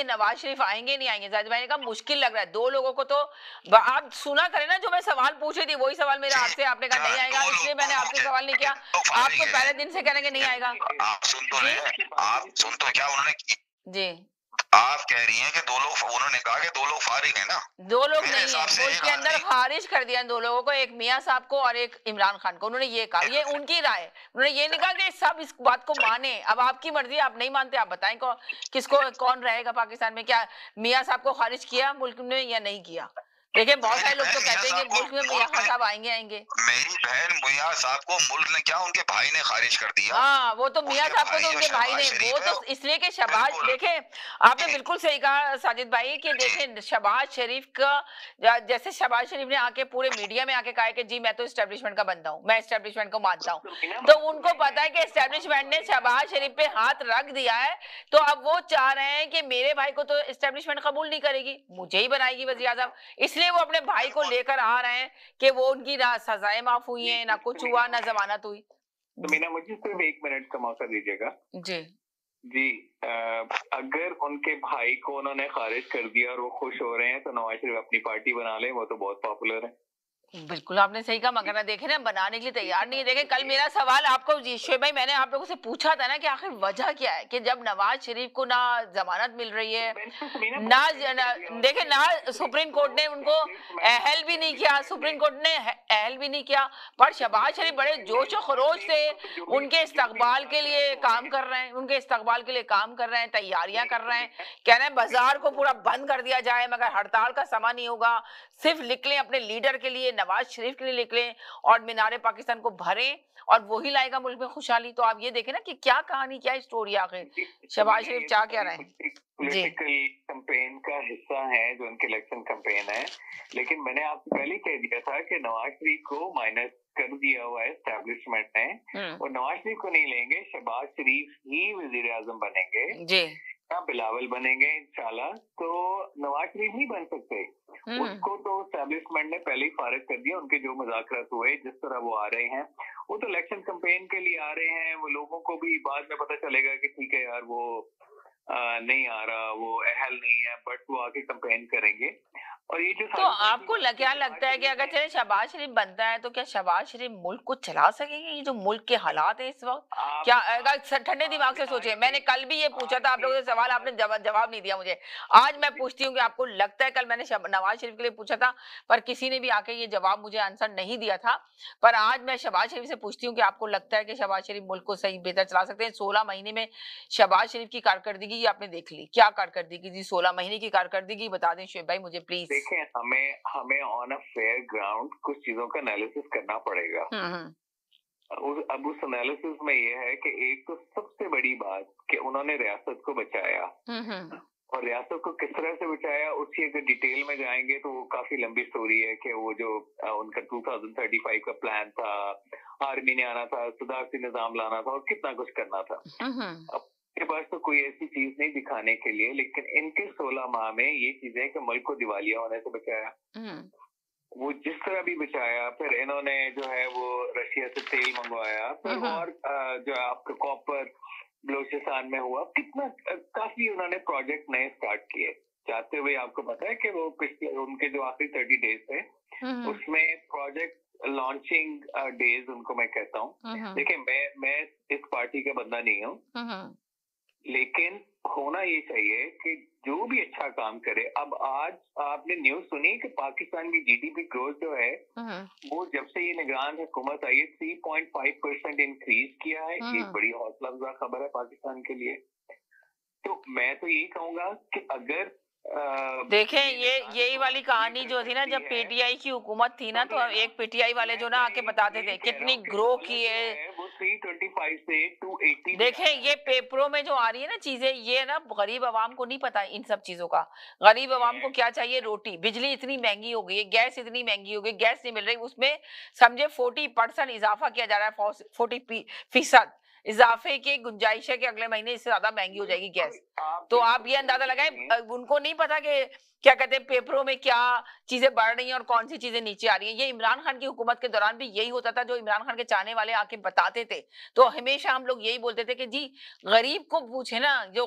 कि नवाज शरीफ आएंगे नहीं आएंगे, जाहिद भाई ने कहा मुश्किल लग रहा है। दो लोगों को तो आप सुना करें ना, जो मैं सवाल पूछ रही थी वही सवाल मेरा आपसे, आपने कहा नहीं आएगा, इसलिए मैंने आपसे सवाल नहीं किया। आप तो पहले दिन से कह रहे हैं कि नहीं आएगा। आप सुन तो रहे हैं, आप सुन तो क्या उन्होंने जी, आप कह रही हैं कि दो लोग, उन्होंने कहा कि दो लोग फारिग है ना, दो लोग मेरे नहीं है, हिसाब से मुल्क एक के अंदर आदमी। खारिज कर दिया दो लोगों को, एक मियां साहब को और एक इमरान खान को। उन्होंने ये कहा, ये उनकी राय, उन्होंने ये नहीं कहा कि सब इस बात को माने। अब आपकी मर्जी, आप नहीं मानते आप बताएं किसको कौन रहेगा पाकिस्तान में। क्या मियां साहब को खारिज किया मुल्क में या नहीं किया? देखिए बहुत मेरी सारे लोग बहन तो मियां कहते हैं कि साहब को मुल्क में मियां मुल्क खान ने, साहब आएंगे आएंगे। मेरी बहन मियां साहब को मुल्क ने क्या, उनके भाई ने खारिज कर दिया। हाँ, वो तो मियां उनके साहब को भाई तो जो उनके भाई शहबाज ने, वो शरीफ है, तो इसलिए कि शहबाज, बिल्कुल देखें आपने जी बिल्कुल सही कहा साजिद भाई कि जी देखें शहबाज शरीफ का, जैसे शहबाज शरीफ ने आके पूरे मीडिया में आके कहा है कि जी मैं तो एस्टेब्लिशमेंट का बंदा हूं, मैं एस्टेब्लिशमेंट को मानता हूं, तो उनको पता है कि एस्टेब्लिशमेंट ने शहबाज शरीफ पे हाथ रख दिया है, तो अब वो चाह रहे हैं कि मेरे भाई को तो एस्टेब्लिशमेंट कबूल नहीं करेगी, मुझे ही बनाएगी वज़ीर आज़म। इसलिए वो अपने भाई को बिल्कुल। लेकर आ रहे हैं कि वो उनकी ना सजाएं माफ हुई हैं, ना कुछ हुआ, ना जमानत हुई। तो मीना मुझे सिर्फ 1 मिनट का मौका दीजिएगा। जी जी, अगर उनके भाई को उन्होंने खारिज कर दिया और वो खुश हो रहे हैं तो नवाज शरीफ अपनी पार्टी बना ले, वो तो बहुत पॉपुलर है। बिल्कुल आपने सही कहा, मगर देखे ना बनाने के लिए तैयार नहीं है। देखे कल मेरा सवाल आपको जी शोएब भाई, मैंने आप लोगों से पूछा था ना कि आखिर वजह क्या है कि जब नवाज शरीफ को ना जमानत मिल रही है, देखे ना सुप्रीम कोर्ट ने उनको अहल भी नहीं किया, सुप्रीम कोर्ट ने अहल भी नहीं किया, पर शहबाज शरीफ बड़े जोश और खरोश से उनके इस्तकबाल के लिए काम कर रहे हैं, उनके इस्तकबाल के लिए काम कर रहे हैं, तैयारियां कर रहे हैं, कह रहे हैं बाजार को पूरा बंद कर दिया जाए, मगर हड़ताल का समा नहीं होगा, सिर्फ निकले अपने लीडर के लिए, नवाज शरीफ के लिए निकले और मीनारे पाकिस्तान को भरें और वही लाएगा मुल्क में खुशहाली। तो आप ये देखें ना कि क्या कहानी, क्या स्टोरी आखिर शहबाज शरीफ चाह क्या रहे हैं। पॉलिटिकल कैंपेन का हिस्सा है जो उनके इलेक्शन कैंपेन है, लेकिन मैंने आपको पहले कह दिया था कि नवाज शरीफ को माइनस कर दिया हुआ है एस्टेब्लिशमेंट ने, और नवाज शरीफ को नहीं लेंगे, शहबाज शरीफ ही वजीर आजम बनेंगे जी, या बिलावल बनेंगे इंशाल्लाह। तो नवाज शरीफ नहीं बन सकते, उसको तो एस्टेब्लिशमेंट ने पहले ही फारिग कर दिया। उनके जो मुज़ाकरात हुए, जिस तरह वो आ रहे हैं, वो तो इलेक्शन कैंपेन के लिए आ रहे हैं। वो लोगों को भी बाद में पता चलेगा कि ठीक है यार वो नहीं आ रहा, वो अहल नहीं है, बट वो आके कैंपेन करेंगे। और ये जो तो आपको क्या लगता है कि अगर चले शहबाज शरीफ बनता है तो क्या शहबाज शरीफ मुल्क को चला सकेंगे? ये जो मुल्क के हालात है इस वक्त, क्या अगर ठंडे दिमाग से सोचे, मैंने कल भी ये पूछा था आप लोगों से सवाल, आपने जवाब नहीं दिया मुझे। आज मैं पूछती हूँ कि आपको लगता है, कल मैंने नवाज शरीफ के लिए पूछा था पर किसी ने भी आके ये जवाब मुझे आंसर नहीं दिया था, पर आज मैं शहबाज शरीफ से पूछती हूँ कि आपको लगता है कि शहबाज शरीफ मुल्क को सही बेहतर चला सकते हैं? 16 महीने में शहबाज शरीफ की कारकर्दगी आपने देख ली, क्या कारकर्दगी थी 16 महीने की कारकर्दगी, बता दें शोएब भाई मुझे प्लीज। देखें, हमें ऑन अ फेयर ग्राउंड कुछ चीजों का एनालिसिस करना पड़ेगा। अब उस एनालिसिस में ये है कि एक तो सबसे बड़ी बात कि उन्होंने रियासत को बचाया, और रियासत को किस तरह से बचाया उसकी अगर डिटेल में जाएंगे तो वो काफी लंबी स्टोरी है कि वो जो उनका 2035 का प्लान था, आर्मी ने आना था, सदारती निजाम लाना था और कितना कुछ करना था। अब के पास तो कोई ऐसी चीज नहीं दिखाने के लिए, लेकिन इनके 16 माह में ये चीजें कि मुल्क को दिवालिया होने से बचाया, वो जिस तरह भी बचाया। फिर इन्होंने जो है वो रशिया से तेल मंगवाया, फिर और जो आपका कॉपर बलोचिस्तान में हुआ, कितना काफी उन्होंने प्रोजेक्ट नए स्टार्ट किए चाहते हुए। आपको पता है कि वो पिछले उनके जो आखिरी 30 डेज थे उसमें प्रोजेक्ट लॉन्चिंग डेज उनको मैं कहता हूँ। देखिए मैं इस पार्टी का बंदा नहीं हूँ, लेकिन होना ये चाहिए कि जो भी अच्छा काम करे। अब आज आपने न्यूज सुनी कि पाकिस्तान की जीडीपी ग्रोथ जो है वो जब से ये निगरान हुकूमत आई है 3.5% इंक्रीज किया है। ये बड़ी हौसला अफजा खबर है पाकिस्तान के लिए। तो मैं तो यही कहूंगा कि अगर देखें यही वाली कहानी जो थी ना, जब पीटीआई की हुकूमत थी ना, तो एक पीटीआई वाले जो ना आके बताते थे कितनी ग्रो की है, वो 325 से 280। देखें ये पेपरों में जो आ रही है ना चीजें, ये ना गरीब आवाम को नहीं पता इन सब चीजों का। गरीब आवाम को क्या चाहिए? रोटी। बिजली इतनी महंगी हो गई है, गैस इतनी महंगी हो गई, गैस नहीं मिल रही, उसमें समझे 40% इजाफा किया जा रहा है, 40% इजाफे की गुंजाइश है कि अगले महीने इससे ज्यादा महंगी हो जाएगी गैस। तो आप ये अंदाजा लगाएं, उनको नहीं पता कि क्या कहते हैं पेपरों में क्या चीजें बढ़ रही हैं और कौन सी चीजें नीचे आ रही हैं। ये इमरान खान की हुकूमत के दौरान भी यही होता था, जो इमरान खान के चाहने वाले आके बताते थे। तो हमेशा हम लोग यही बोलते थे कि जी गरीब को पूछे ना, जो